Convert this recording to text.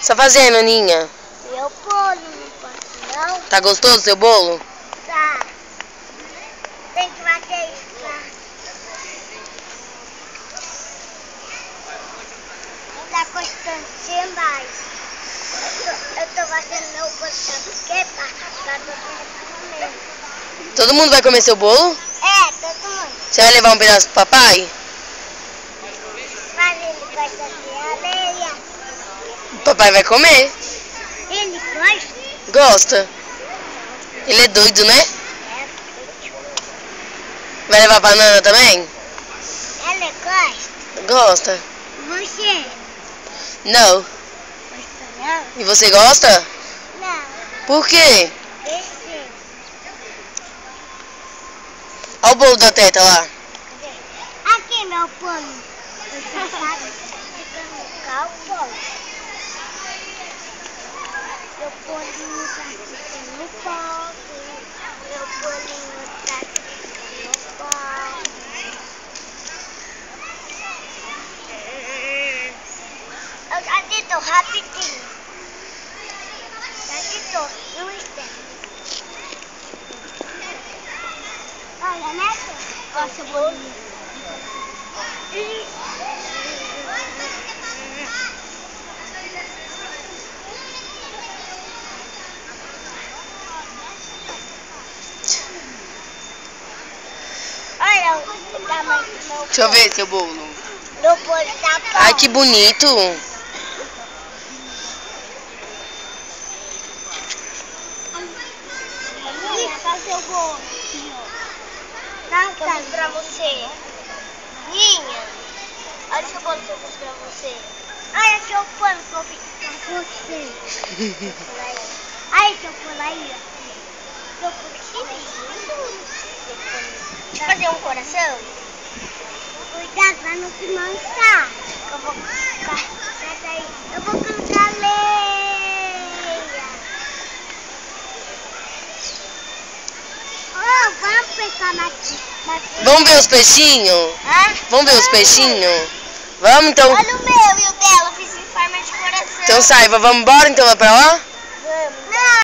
você tá fazendo, Aninha? Meu bolo, não posso não. Tá gostoso o seu bolo? Tá. Tem que bater isso lá. Tá custando demais. Eu tô batendo meu bolo, sabe por quê? Pra todo mundo comer. Todo mundo vai comer seu bolo? É, todo mundo. Você vai levar um pedaço pro papai? Mas ele gosta de areia. O papai vai comer. Ele gosta? Gosta. Ele é doido, né? É, Vai levar banana também? ele gosta. Gosta. Você? Não. Gosta não? E você gosta? Não. Por quê? Esse. Olha o bolo da teta lá. Aqui, meu pano. Você sabe ficando calmo. Meu bolinho tá ficando pão. Meu bolinho tá ficando pão. Eu já ditou rapidinho. Já ditou. Não espera. Olha, né? Olha seu bolinho. Olha o tamanho do meu bolo. Deixa eu ver seu bolo. Meu bolo tá bom. Ai, que bonito. Ninha, tá seu bolo. Não, tá pra você. Ninha, olha seu bolo que eu fiz pra você. Olha seu pano que eu fiz pra você. Olha seu pano aí, ó. Seu pano que lindo. Deixa eu fazer um coração. Cuidado pra não se manchar. Eu vou colocar. Peraí. Eu vou colocar areia. Oh, vamos pegar matinha. Vamos ver os peixinhos? Vamos ver os peixinhos? Vamos então? Olha o meu e o dela. Eu fiz em forma de coração. Então saiba, vamos embora então lá pra lá?